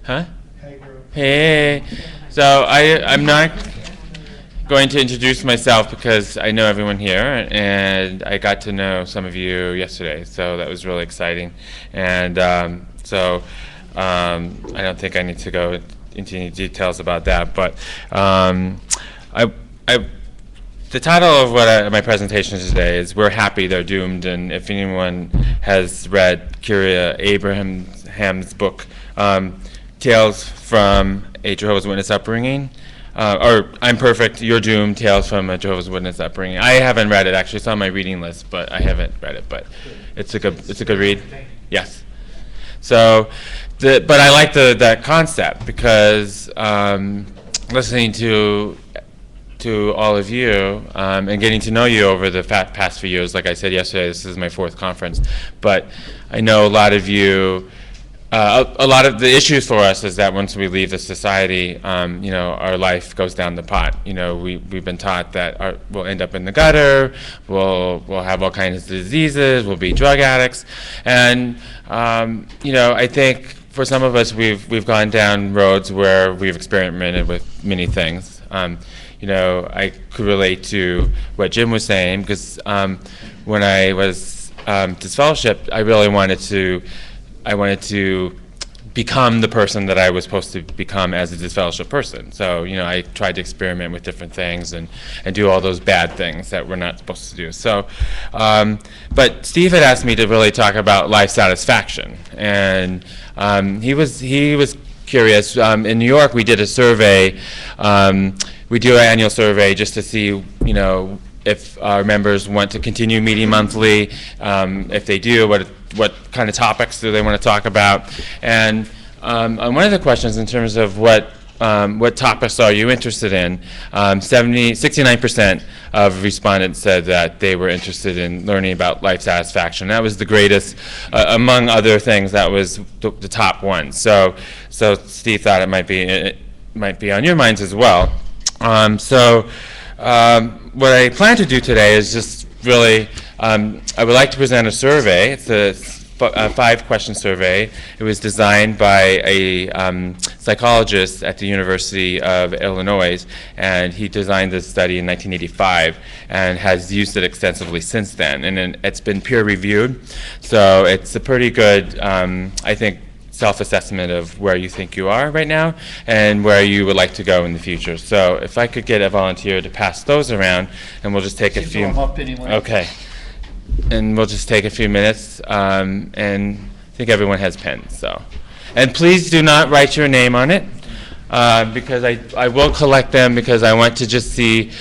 Huh? Hey. So I'm not going to introduce myself because I know everyone here, and I got to know some of you yesterday, so that was really exciting. And I don't think I need to go into any details about that, but I the title of my presentation today is "We're Happy, They're Doomed," and if anyone has read Kyria Abraham's book, Tales from a Jehovah's Witness Upbringing, or I'm Perfect, You're Doomed, Tales from a Jehovah's Witness Upbringing. I haven't read it, actually. It's on my reading list, but I haven't read it, but it's a good read. Yes. So, but I like that concept because listening to all of you and getting to know you over the past few years. Like I said yesterday, this is my 4th conference, but I know a lot of you. A lot of the issues for us is that once we leave the society, our life goes down the pot. We've been taught that we'll end up in the gutter, we'll have all kinds of diseases, we'll be drug addicts, and I think for some of us we've gone down roads where we've experimented with many things. I could relate to what Jim was saying because when I was disfellowshipped, I really wanted to become the person that I was supposed to become as a disfellowship person. So, I tried to experiment with different things and do all those bad things that we're not supposed to do. So, but Steve had asked me to really talk about life satisfaction, and he was curious. In New York, we did a survey. We do an annual survey just to see, if our members want to continue meeting monthly. If they do, what kind of topics do they want to talk about? And on one of the questions in terms of what topics are you interested in, 69% of respondents said that they were interested in learning about life satisfaction. That was the greatest, among other things, that was the top one. So Steve thought it might be on your minds as well. What I plan to do today is just really, I would like to present a survey. It's a 5-question survey. It was designed by a psychologist at the University of Illinois, and he designed this study in 1985 and has used it extensively since then. And it's been peer-reviewed, so it's a pretty good, I think, self-assessment of where you think you are right now and where you would like to go in the future. So if I could get a volunteer to pass those around, and we'll just take a few. Okay. And we'll just take a few minutes, and I think everyone has pens. So, and please do not write your name on it because I will collect them because I want to just see.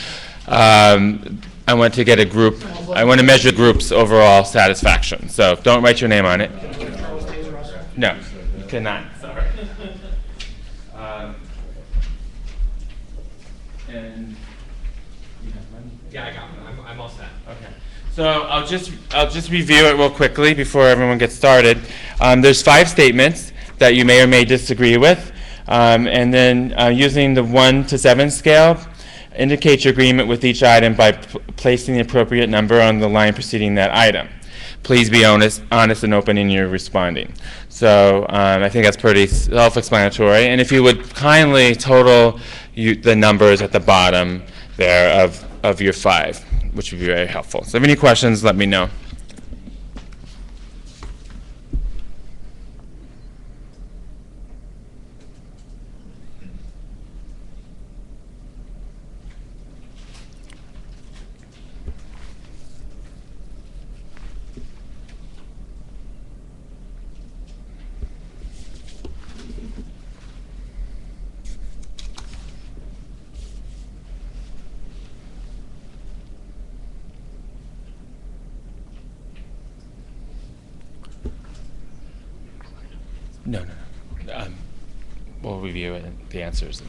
I want to get a group. I want to measure groups' overall satisfaction. So don't write your name on it. No. Cannot. Sorry. And yeah, I got one. I'm all set. Okay. So I'll just review it real quickly before everyone gets started. There's 5 statements that you may or may disagree with, and then using the 1 to 7 scale, indicate your agreement with each item by placing the appropriate number on the line preceding that item. Please be honest and open in your responding. So I think that's pretty self-explanatory. And if you would kindly total the numbers at the bottom there of your 5, which would be very helpful. So if you have any questions, let me know. No. We'll review it and the answers.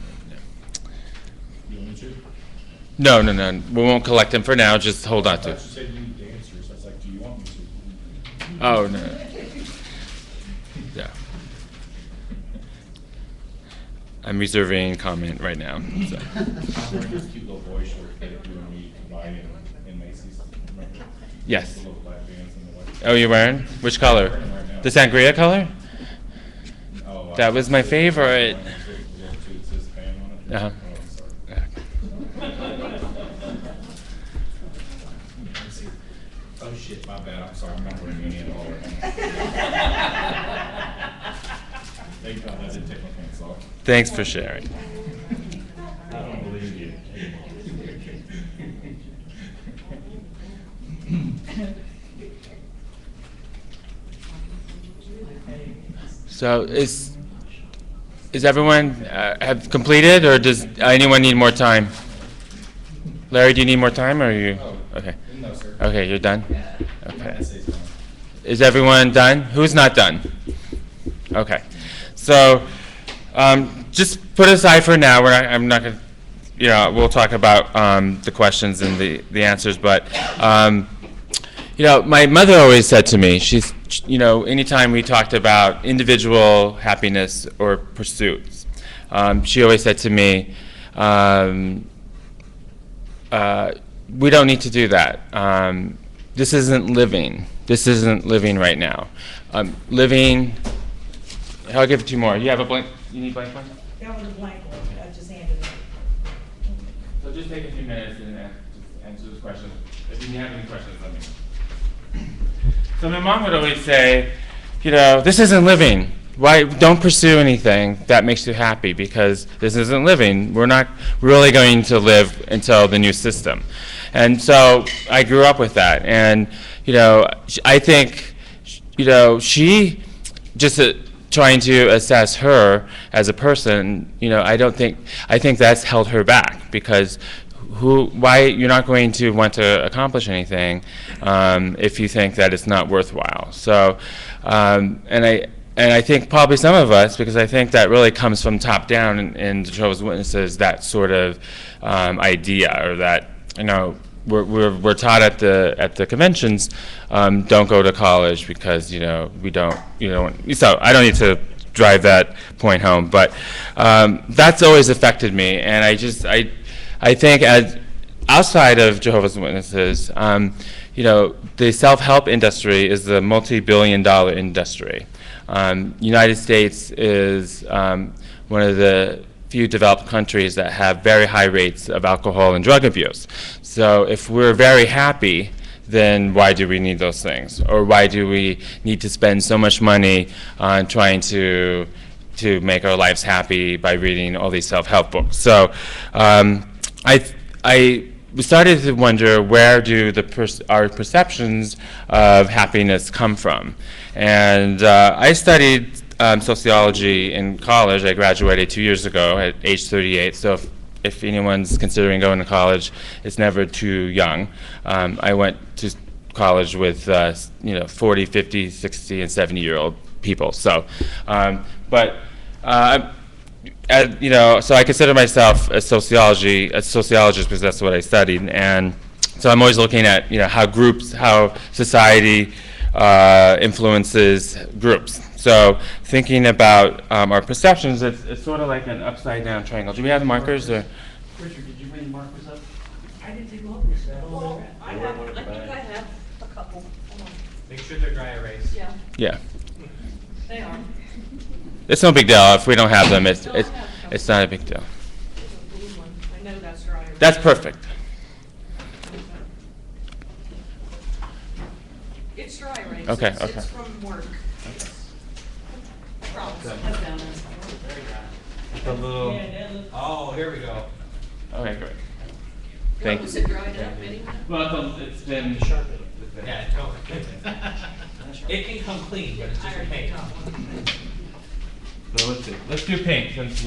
You want me to? No. We won't collect them for now. Just hold on to I it. thought you said you need the answers. I was like, do you want me to? Oh, no. Yeah. I'm reserving comment right now. So. I'm wearing this cute little boy shirt that you and me combined in Macy's. Remember? Yes. The little black bands and the white. Oh, you're wearing? Which color? I'm wearing them right now. The sangria color? Oh, That was my favorite. Was there two that says Pam on it? Uh-huh. Oh, I'm sorry. Oh, shit, my bad, I'm sorry, I'm not bringing any in all. Thank God I didn't take my pants off. Thanks for sharing. I don't believe you. So is everyone have completed, or does anyone need more time? Larry, do you need more time, or are you? Okay. No, sir. Okay, you're done? Okay. Essay's fine. Is everyone done? Who's not done? Okay. So just put aside for now. I'm not going to, we'll talk about the questions and the answers. But, my mother always said to me, anytime we talked about individual happiness or pursuits, she always said to me, we don't need to do that. This isn't living. This isn't living right now. Living, I'll give it to you more. You have a blank, you need blank one? That was a blank one, I just handed it. So just take a few minutes and answer this question. If you have any questions, let me know. So my mom would always say, this isn't living. Why don't pursue anything that makes you happy, because this isn't living. We're not really going to live until the new system. And so I grew up with that. And, I think, she just trying to assess her as a person, I think that's held her back, because why you're not going to want to accomplish anything if you think that it's not worthwhile. So, and I think probably some of us, because I think that really comes from top down in the Jehovah's Witnesses, that sort of idea, or that we're taught at the conventions, don't go to college because we don't. So I don't need to drive that point home, but that's always affected me, and I think as outside of Jehovah's Witnesses, the self-help industry is a multi-billion-dollar industry. United States is one of the few developed countries that have very high rates of alcohol and drug abuse. So if we're very happy, then why do we need those things? Or why do we need to spend so much money on trying to make our lives happy by reading all these self-help books? So I started to wonder, where do our perceptions of happiness come from? And I studied sociology in college. I graduated 2 years ago at age 38. So if anyone's considering going to college, it's never too young. I went to college with 40, 50, 60, and 70-year-old people. So, so I consider myself a sociologist because that's what I studied, and so I'm always looking at how society influences groups. So thinking about our perceptions, it's sort of like an upside down triangle. Do we have markers or? Richard, did you bring the markers up? I didn't take all this. Well, I think I have a couple. Hold on. Make sure they're dry erase. Yeah, Yeah, they are. it's no big deal if we don't have them. It's not a big deal. There's a blue one. I know that's dry. That's perfect. It's dry erase. Okay, It's okay. from work. Promise. Very dry. A little. Oh, here we go. Okay, great. Thank Was you. it dried up anyway? Well, it's been Sharpen. Yeah, totally. It can come clean, but it's just a pain. So let's see. Let's do pink since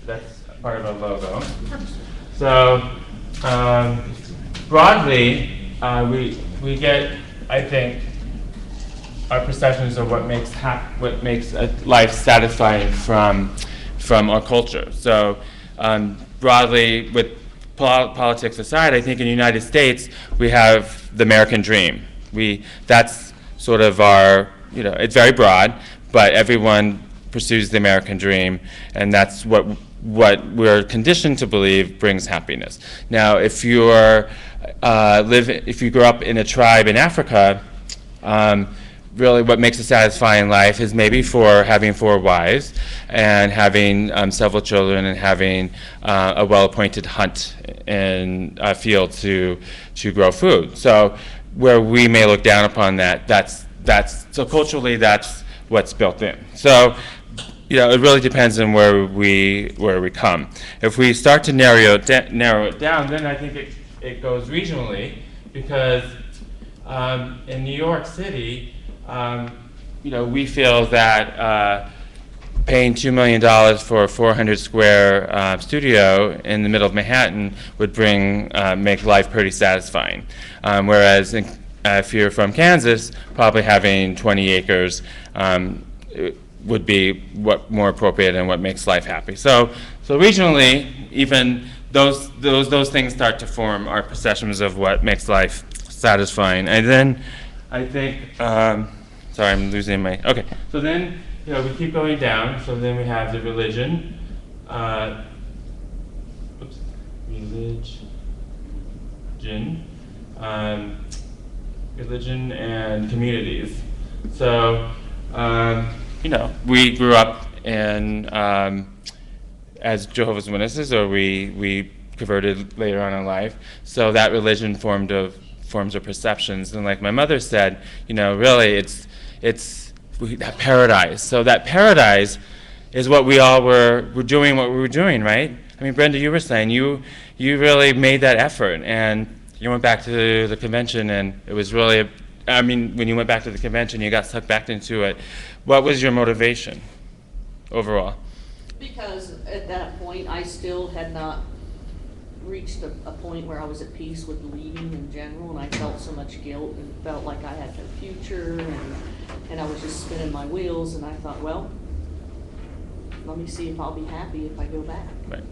that's part of our logo. So broadly, we get, I think, our perceptions of what makes a life satisfying from our culture. So broadly, with politics aside, I think in the United States we have the American dream. That's sort of our, it's very broad, but everyone pursues the American dream, and that's what we're conditioned to believe brings happiness. Now, if you grew up in a tribe in Africa, really what makes a satisfying life is maybe for having 4 wives and having several children and having a well-appointed hunt in a field to grow food. So where we may look down upon that, so culturally that's what's built in. So it really depends on where we come. If we start to narrow it down, then I think it goes regionally, because in New York City, we feel that paying $2 million for a 400 square studio in the middle of Manhattan would make life pretty satisfying. Whereas if you're from Kansas, probably having 20 acres would be what more appropriate and what makes life happy. So regionally, even those things start to form our perceptions of what makes life satisfying. And then I think, sorry, I'm losing my, okay. So then, we keep going down. So then we have the religion, religion and communities. So, we grew up in, as Jehovah's Witnesses, or we converted later on in life. So that religion forms our perceptions. And like my mother said, really it's that paradise. So that paradise is what we all were doing, what we were doing, right? I mean, Brenda, you were saying you really made that effort, and you went back to the convention, and it was really, when you went back to the convention, you got sucked back into it. What was your motivation overall? Because at that point, I still had not reached a point where I was at peace with leaving in general, and I felt so much guilt and felt like I had no future, and I was just spinning my wheels, and I thought, well, let me see if I'll be happy if I go back. Right.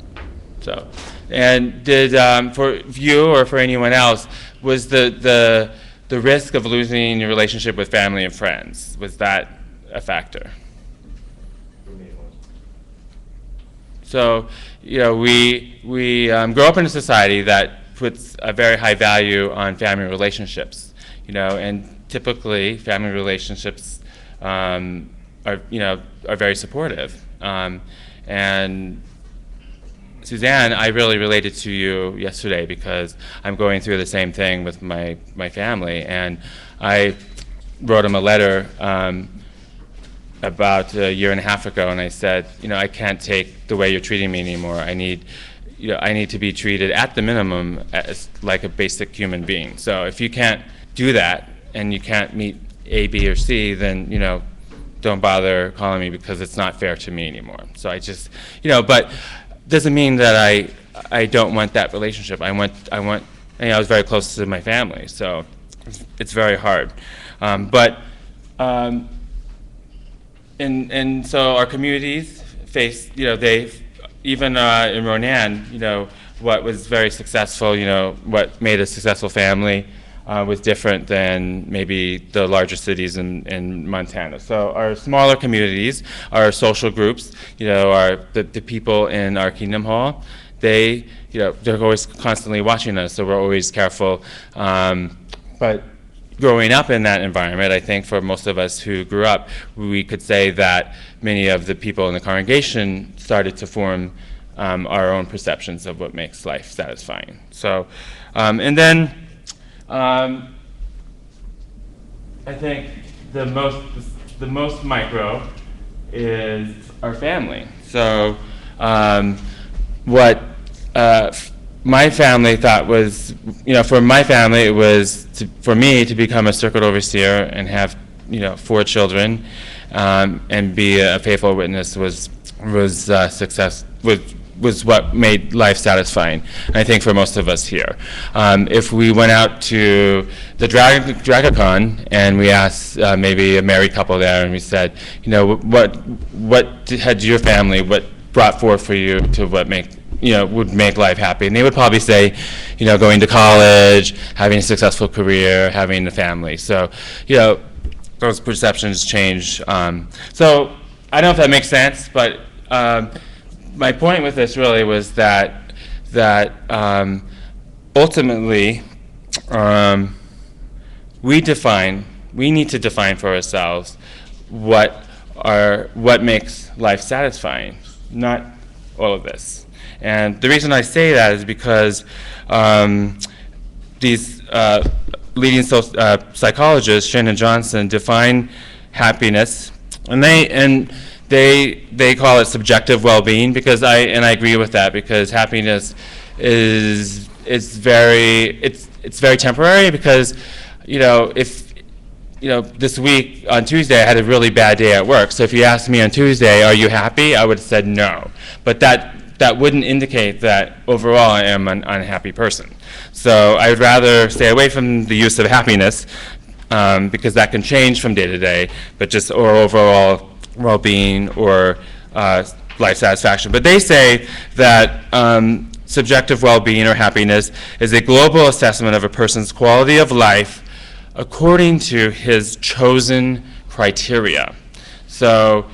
So, and did, for you or for anyone else, was the risk of losing your relationship with family and friends, was that a factor? So, we grow up in a society that puts a very high value on family relationships, and typically family relationships are very supportive. And Suzanne, I really related to you yesterday because I'm going through the same thing with my family, and I wrote him a letter about a year and a half ago, and I said, I can't take the way you're treating me anymore. I need to be treated at the minimum as like a basic human being. So if you can't do that and you can't meet A, B, or C, then don't bother calling me because it's not fair to me anymore. So I just, but doesn't mean that I don't want that relationship. I was very close to my family, so it's very hard. And so our communities face, they, even in Ronan, what was very successful, what made a successful family was different than maybe the larger cities in Montana. So our smaller communities, our social groups, are the people in our Kingdom Hall, they're always constantly watching us, so we're always careful. But growing up in that environment, I think for most of us who grew up, we could say that many of the people in the congregation started to form our own perceptions of what makes life satisfying. So, and then I think the most micro is our family. So, what my family thought was, for my family, it was for me to become a circuit overseer and have, 4 children, and be a faithful witness was what made life satisfying, and I think for most of us here. If we went out to the DragaCon and we asked maybe a married couple there, and we said, what had your family, what brought forth for you to what would make life happy, and they would probably say, going to college, having a successful career, having a family. So, those perceptions change. So I don't know if that makes sense, but my point with this really was that ultimately we define we need to define for ourselves what makes life satisfying, not all of this. And the reason I say that is because these leading psychologists, Shannon Johnson, define happiness, and they call it subjective well-being, because I agree with that, because happiness is very temporary, because if this week on Tuesday I had a really bad day at work. So if you asked me on Tuesday, are you happy? I would have said no. But that wouldn't indicate that overall I am an unhappy person. So I would rather stay away from the use of happiness, because that can change from day to day, but just or overall well-being or life satisfaction. But they say that subjective well-being or happiness is a global assessment of a person's quality of life according to his chosen criteria. So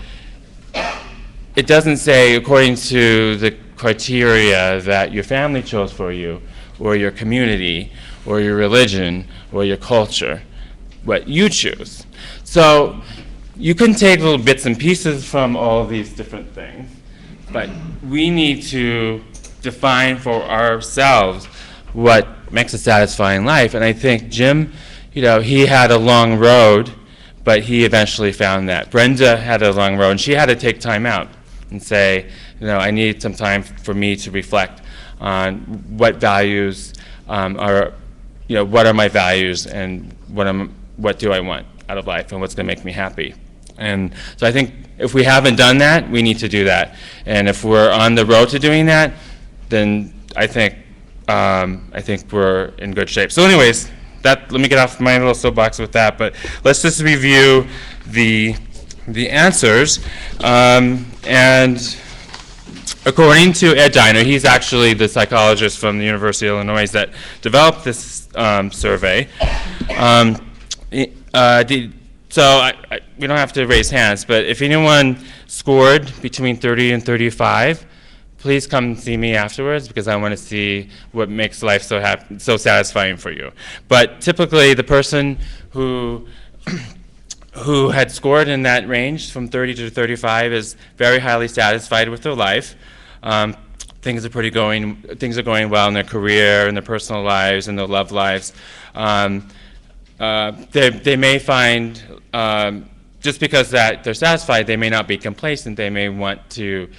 it doesn't say according to the criteria that your family chose for you, or your community, or your religion, or your culture, what you choose. So you can take little bits and pieces from all these different things, but we need to define for ourselves what makes a satisfying life. And I think Jim, he had a long road, but he eventually found that. Brenda had a long road, and she had to take time out and say, I need some time for me to reflect on what values what are my values, and what do I want out of life, and what's going to make me happy. And so I think if we haven't done that, we need to do that. And if we're on the road to doing that, then I think we're in good shape. So anyways, let me get off my little soapbox with that, but let's just review the answers. And according to Ed Diner, he's actually the psychologist from the University of Illinois that developed this survey. So we don't have to raise hands, but if anyone scored between 30 and 35, please come see me afterwards, because I want to see what makes life so satisfying for you. But typically, the person who had scored in that range from 30 to 35 is very highly satisfied with their life. Things are going well in their career, in their personal lives, in their love lives. They may find, just because that they're satisfied, they may not be complacent. They may want to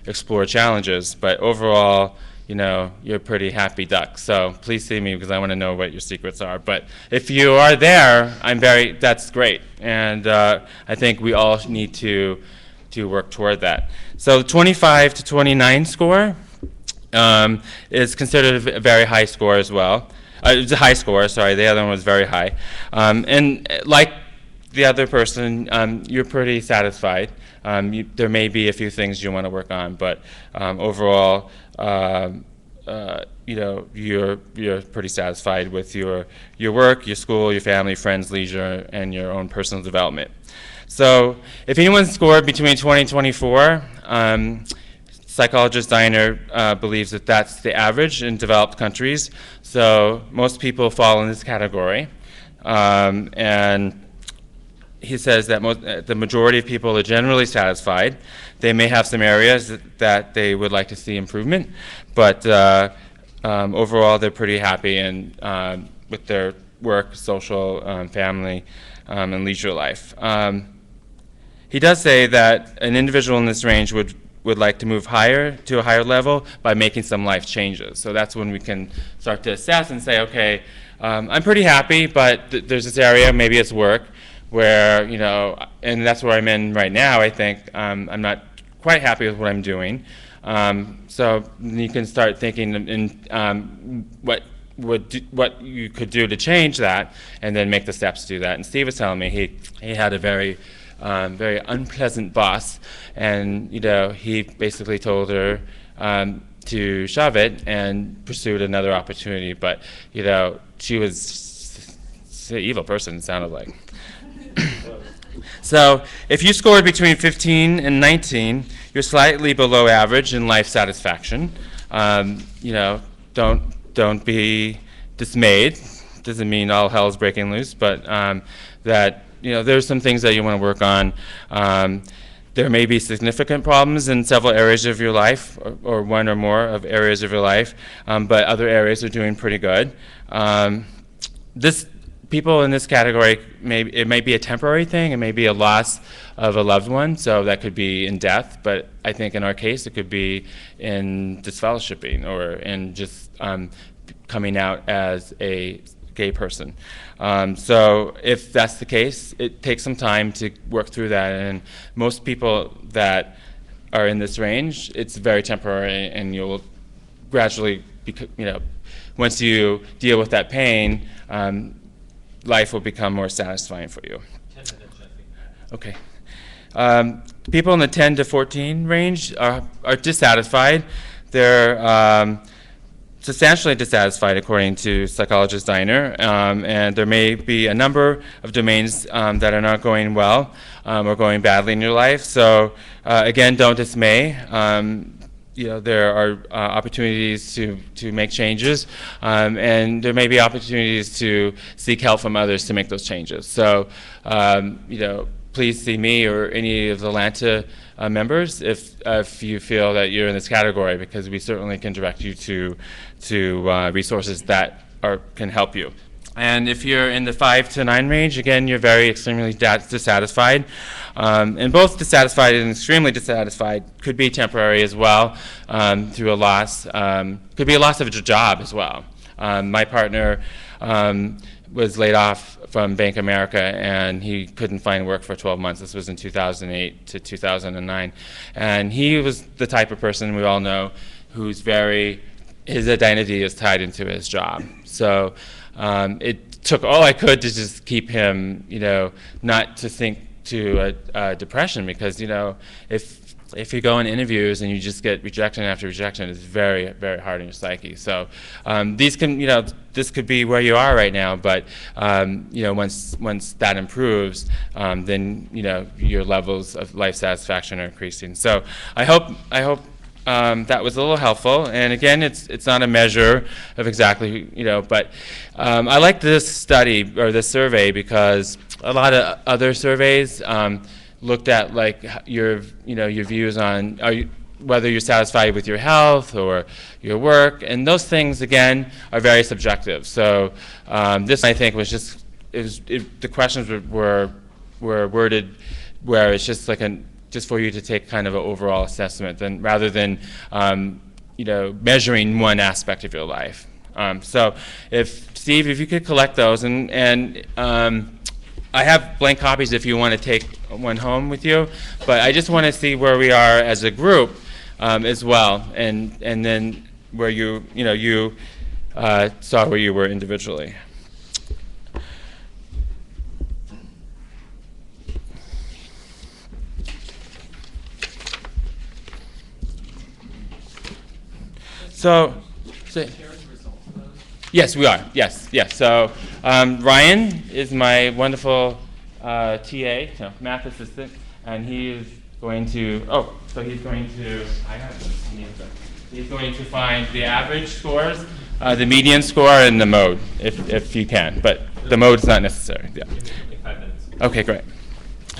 explore challenges, but overall, you're a pretty happy duck. So please see me, because I want to know what your secrets are. But if you are there, that's great, and I think we all need to work toward that. So 25 to 29 score is considered a very high score as well. It's a high score, sorry, the other one was very high. And like the other person, you're pretty satisfied. There may be a few things you want to work on, but overall, you're pretty satisfied with your work, your school, your family, friends, leisure, and your own personal development. So if anyone scored between 20 and 24, psychologist Diner believes that that's the average in developed countries. So most people fall in this category. And he says that the majority of people are generally satisfied. They may have some areas that they would like to see improvement, but overall they're pretty happy with their work, social, family, and leisure life. He does say that an individual in this range would like to move to a higher level by making some life changes. So that's when we can start to assess and say, okay, I'm pretty happy, but there's this area, maybe it's work, where, and that's where I'm in right now, I think. I'm not quite happy with what I'm doing. So you can start thinking in what you could do to change that, and then make the steps to do that. And Steve was telling me he had a very unpleasant boss, and he basically told her to shove it and pursued another opportunity. But she was an evil person, it sounded like. So if you scored between 15 and 19, you're slightly below average in life satisfaction. Don't be dismayed. doesn't mean all hell's breaking loose, but that, there's some things that you want to work on. There may be significant problems in several areas of your life, or one or more of areas of your life, but other areas are doing pretty good. People in this category, it may be a temporary thing, it may be a loss of a loved one, so that could be in death, but I think in our case it could be in disfellowshipping or in just coming out as a gay person. So if that's the case, it takes some time to work through that, and most people that are in this range, it's very temporary, and you'll gradually, once you deal with that pain, life will become more satisfying for you. 10 minutes, I think. Okay. People in the 10 to 14 range are dissatisfied. They're substantially dissatisfied, according to psychologist Diner, and there may be a number of domains that are not going well or going badly in your life. So again, don't dismay. There are opportunities to make changes, and there may be opportunities to seek help from others to make those changes. So, please see me or any of the Lanta members if you feel that you're in this category, because we certainly can direct you to resources that can help you. And if you're in the 5 to 9 range, again, you're very extremely dissatisfied. And both dissatisfied and extremely dissatisfied could be temporary as well, through a loss. Could be a loss of a job as well. My partner was laid off from Bank of America, and he couldn't find work for 12 months. This was in 2008 to 2009. And he was the type of person we all know who's his identity is tied into his job. So it took all I could to just keep him, not to think to a depression, because, if you go in interviews and you just get rejection after rejection, it's very, very hard on your psyche. So this could be where you are right now, but once that improves, then your levels of life satisfaction are increasing. So I hope that was a little helpful. And again, it's not a measure of exactly, but I like this study or this survey because a lot of other surveys looked at like your views on whether you're satisfied with your health or your work, and those things again are very subjective. So this, I think, was just the questions were worded where it's just like just for you to take kind of an overall assessment, rather than measuring one aspect of your life. So Steve, if you could collect those, and I have blank copies if you want to take one home with you, but I just want to see where we are as a group as well, and then where you saw where you were individually. So yes, we are. Yes. So Ryan is my wonderful math assistant, and he is going to. He's going to. I have them. He's going to find the average scores, the median score, and the mode, if you can. But the mode is not necessary. Yeah. In 5 minutes. Okay, great.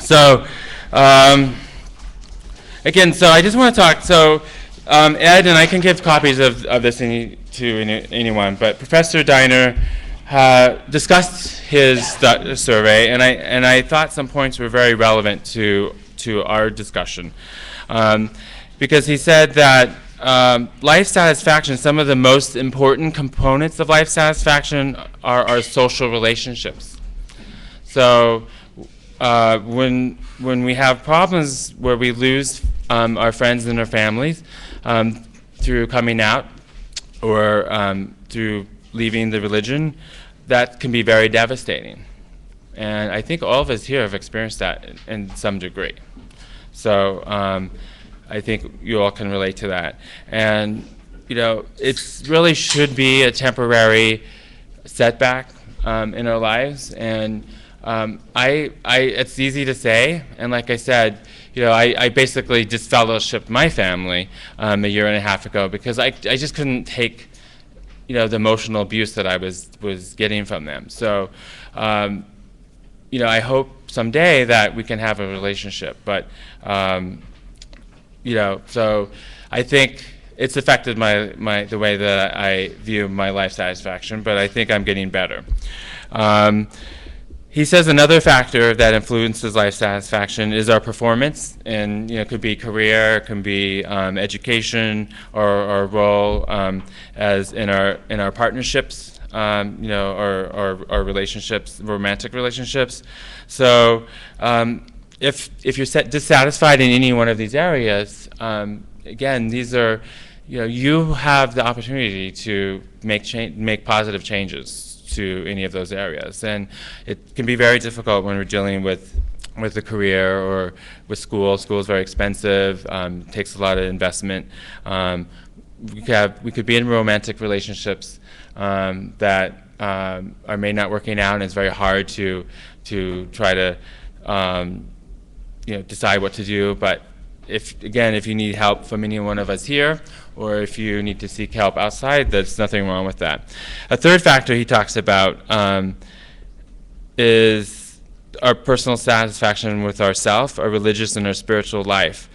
So again, so I just want to talk. So Ed and I can give copies of this to anyone, but Professor Diner discussed his survey, and I thought some points were very relevant to our discussion, because he said that life satisfaction, some of the most important components of life satisfaction are our social relationships. So when we have problems where we lose our friends and our families through coming out or through leaving the religion, that can be very devastating. And I think all of us here have experienced that in some degree. So I think you all can relate to that. And, it really should be a temporary setback in our lives. And it's easy to say, and like I said, I basically disfellowshipped my family a year and a half ago because I just couldn't take the emotional abuse that I was getting from them. So, I hope someday that we can have a relationship. But, so I think it's affected the way that I view my life satisfaction, but I think I'm getting better. He says another factor that influences life satisfaction is our performance, and it could be career, it can be education, or our role as in our partnerships, or relationships, romantic relationships. So if you're dissatisfied in any one of these areas, again, these are you have the opportunity to make positive changes to any of those areas, and it can be very difficult when we're dealing with a career or with school. School is very expensive, takes a lot of investment. We could be in romantic relationships that are may not working out, and it's very hard to try to decide what to do. But if you need help from any one of us here, or if you need to seek help outside, there's nothing wrong with that. A third factor he talks about is our personal satisfaction with ourself, our religious and our spiritual life,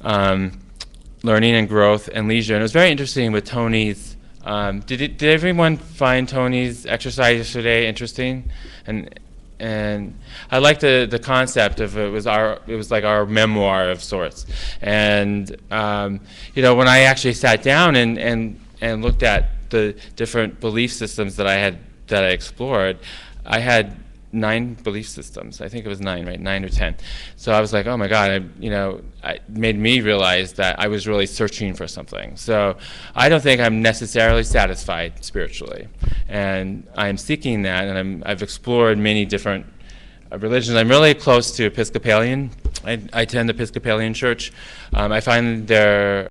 learning and growth and leisure. And it was very interesting with Tony's. Did everyone find Tony's exercise yesterday interesting? And I like the concept of it was like our memoir of sorts. And when I actually sat down and looked at the different belief systems that I explored, I had 9 belief systems. I think it was 9, right? 9 or 10. So I was like, oh my God, it made me realize that I was really searching for something. So I don't think I'm necessarily satisfied spiritually, and I'm seeking that, and I've explored many different religions. I'm really close to Episcopalian. I attend the Episcopalian church. I find their